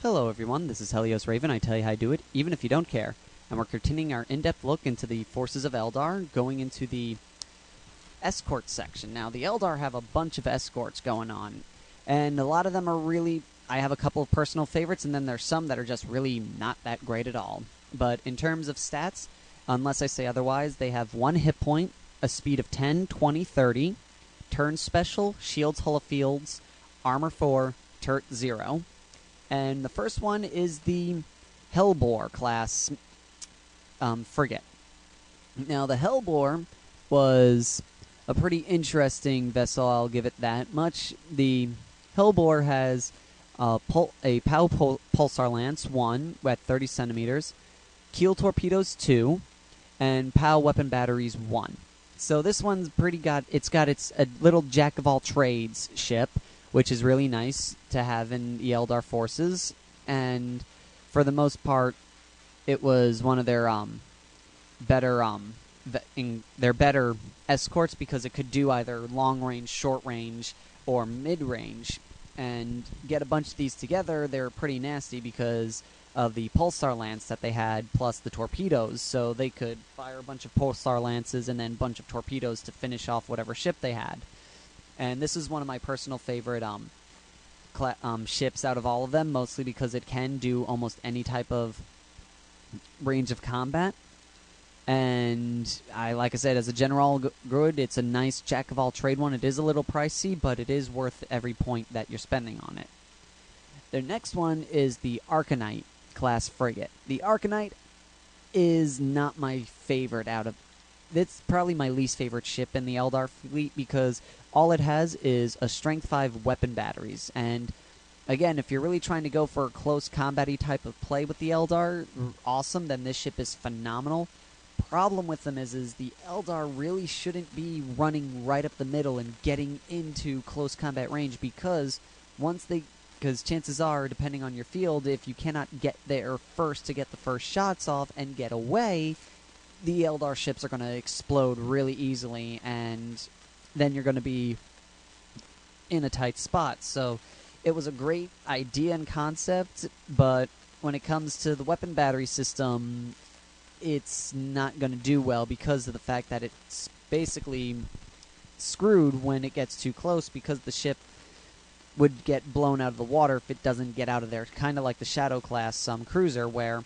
Hello everyone, this is Helios Raven. I tell you how I do it, even if you don't care. And we're continuing our in-depth look into the forces of Eldar, going into the escort section. Now, the Eldar have a bunch of escorts going on, and a lot of them are really... I have a couple of personal favorites, and then there's some that are just really not that great at all. But in terms of stats, unless I say otherwise, they have 1 hit point, a speed of 10, 20, 30, turn special, shields, hull of fields, armor 4, turret 0. And the first one is the Hellbore class frigate. Now, the Hellbore was a pretty interesting vessel, I'll give it that much. The Hellbore has a POW Pulsar Lance 1 at 30 centimeters, Keel Torpedoes 2, and POW Weapon Batteries 1. So this one's it's got a little jack-of-all-trades ship, which is really nice to have in the Eldar forces, and for the most part, it was one of their better escorts because it could do either long range, short range, or mid range. And get a bunch of these together, they're pretty nasty because of the pulsar lance that they had, plus the torpedoes. So they could fire a bunch of pulsar lances and then a bunch of torpedoes to finish off whatever ship they had. And this is one of my personal favorite ships out of all of them, mostly because it can do almost any type of range of combat. And like I said, as a general good, it's a nice jack-of-all-trade one. It is a little pricey, but it is worth every point that you're spending on it. The next one is the Arcanite class frigate. The Arcanite is not my favorite out of... It's probably my least favorite ship in the Eldar fleet because all it has is a Strength 5 weapon batteries. And again, if you're really trying to go for a close combat-y type of play with the Eldar, awesome, then this ship is phenomenal. Problem with them is the Eldar really shouldn't be running right up the middle and getting into close combat range because chances are, depending on your field, if you cannot get there first to get the first shots off and get away, the Eldar ships are going to explode really easily, and then you're going to be in a tight spot. So it was a great idea and concept, but when it comes to the weapon battery system, it's not going to do well because of the fact that it's basically screwed when it gets too close because the ship would get blown out of the water if it doesn't get out of there. Kind of like the Shadow class cruiser, where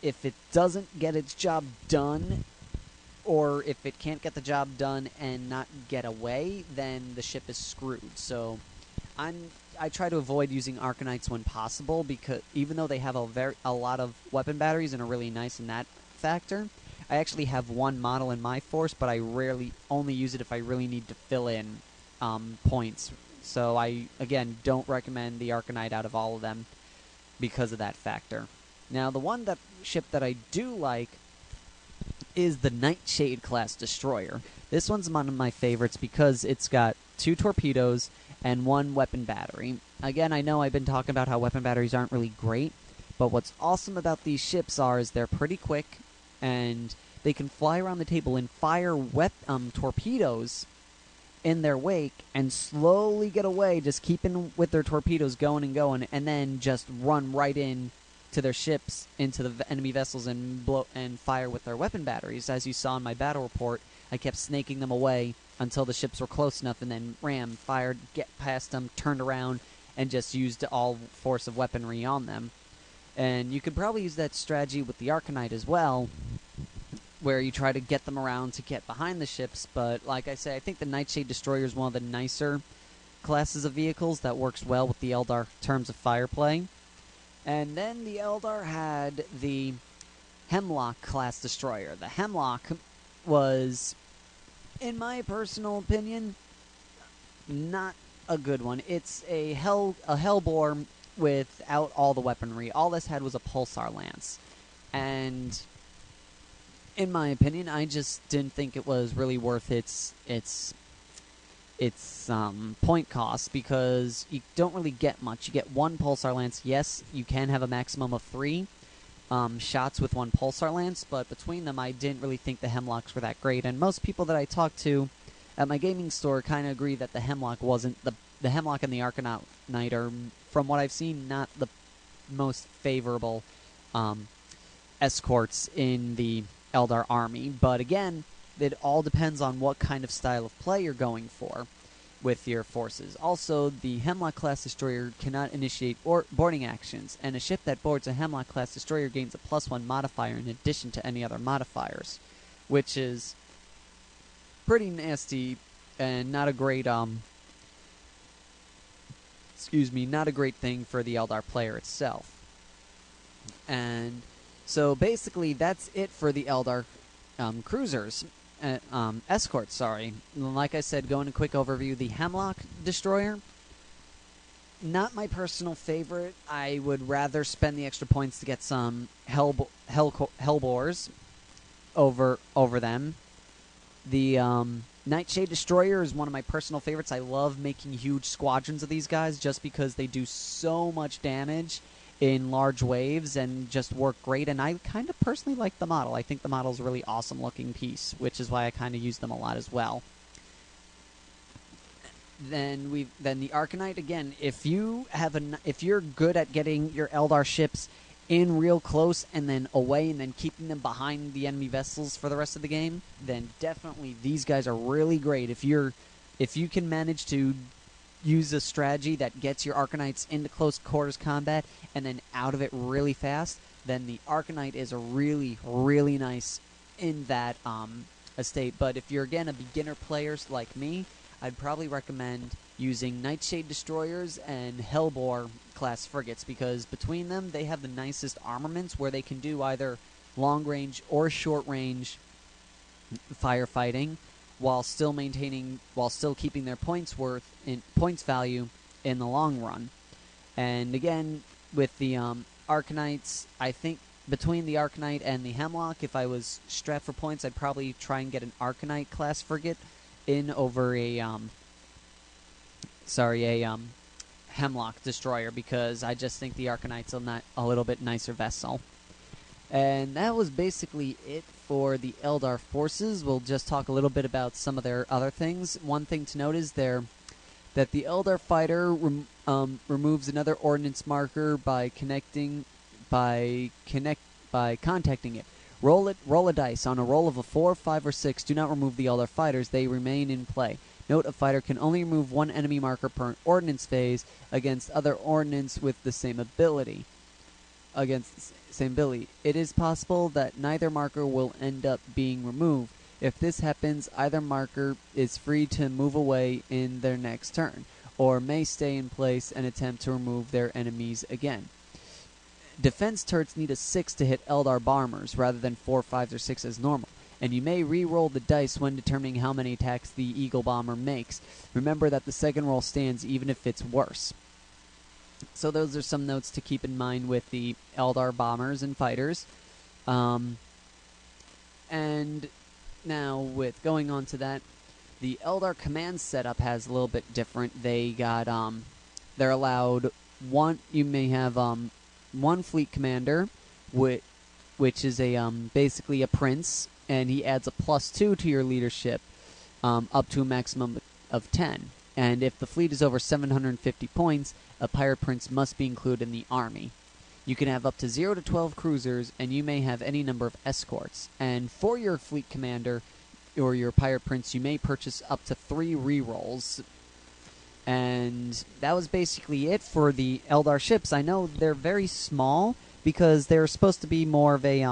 if it doesn't get its job done, or if it can't get the job done and not get away, then the ship is screwed. So I try to avoid using Arcanites when possible, because even though they have a lot of weapon batteries and are really nice in that factor, I actually have one model in my force, but I rarely only use it if I really need to fill in points. So I, again, don't recommend the Arcanite out of all of them because of that factor. Now, the ship that I do like is the Nightshade class destroyer. This one's one of my favorites because it's got 2 torpedoes and 1 weapon battery. Again, I know I've been talking about how weapon batteries aren't really great, but what's awesome about these ships is they're pretty quick, and they can fly around the table and fire torpedoes in their wake and slowly get away, just keeping with their torpedoes going and going, and then just run right in to their ships, into the enemy vessels, and fire with their weapon batteries. As you saw in my battle report, I kept snaking them away until the ships were close enough, and then fired, get past them, turned around, and just used all force of weaponry on them. And you could probably use that strategy with the Arcanite as well, where you try to get them around to get behind the ships, but like I say, I think the Nightshade Destroyer is one of the nicer classes of vehicles that works well with the Eldar in terms of fire play. And then the Eldar had the Hemlock class destroyer. The Hemlock was, in my personal opinion, not a good one. It's a Hellbore without all the weaponry. All this had was a Pulsar Lance. And in my opinion, I just didn't think it was really worth its point cost, because you don't really get much. You get 1 Pulsar Lance. Yes, you can have a maximum of 3 shots with 1 Pulsar Lance, but between them, I didn't really think the Hemlocks were that great. And most people that I talked to at my gaming store kind of agree that the Hemlock wasn't the Hemlock and the Arcanite are, from what I've seen, not the most favorable escorts in the Eldar army. But again, it all depends on what kind of style of play you're going for with your forces. Also, the Hemlock-class destroyer cannot initiate boarding actions, and a ship that boards a Hemlock-class destroyer gains a +1 modifier in addition to any other modifiers, which is pretty nasty and not a great, not a great thing for the Eldar player itself. And so basically that's it for the Eldar cruisers. Escorts, sorry. Like I said, going a quick overview, the Hemlock destroyer, not my personal favorite. I would rather spend the extra points to get some Hellbores over them. The Nightshade destroyer is one of my personal favorites. I love making huge squadrons of these guys just because they do so much damage in large waves and just work great, and I kind of personally like the model. I think the model is a really awesome looking piece, which is why I kind of use them a lot as well. Then the Arcanite, again, if you're good at getting your Eldar ships in real close and then away and then keeping them behind the enemy vessels for the rest of the game, then definitely these guys are really great. If you can manage to use a strategy that gets your Arcanites into close quarters combat and then out of it really fast, then the Arcanite is a really, really nice in that estate. But if you're, again, a beginner player like me, I'd probably recommend using Nightshade destroyers and Hellbore class frigates, because between them they have the nicest armaments where they can do either long range or short range firefighting, while still keeping their points value in the long run. And again, with the Arcanites, I think between the Arcanite and the Hemlock, if I was strapped for points, I'd probably try and get an Arcanite class frigate in over a Hemlock destroyer, because I just think the Arcanite's a little bit nicer vessel. And that was basically it for the Eldar forces. We'll just talk a little bit about some of their other things. One thing to note is that the Eldar fighter removes another ordnance marker by contacting it. Roll a dice. On a roll of a 4, 5, or 6, do not remove the Eldar fighters. They remain in play. Note, a fighter can only remove one enemy marker per ordnance phase against other ordnance with the same ability. It is possible that neither marker will end up being removed. If this happens, either marker is free to move away in their next turn, or may stay in place and attempt to remove their enemies again. Defense turrets need a 6 to hit Eldar bombers, rather than 4, 5, or 6 as normal, and you may re-roll the dice when determining how many attacks the Eagle Bomber makes. Remember that the second roll stands even if it's worse. So those are some notes to keep in mind with the Eldar bombers and fighters. And now, with going on to that, the Eldar command setup has a little bit different. They're allowed one. You may have one fleet commander, which is basically a prince, and he adds a +2 to your leadership, up to a maximum of 10. And if the fleet is over 750 points, a pirate prince must be included in the army. You can have up to 0 to 12 cruisers, and you may have any number of escorts. And for your fleet commander or your pirate prince, you may purchase up to 3 rerolls. And that was basically it for the Eldar ships. I know they're very small because they're supposed to be more of a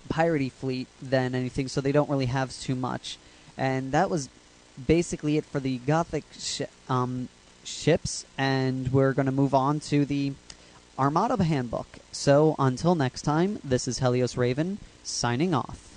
piratey fleet than anything, so they don't really have too much. And that was basically it for the Gothic ships, and we're going to move on to the Armada handbook. So until next time, this is Helios Raven signing off.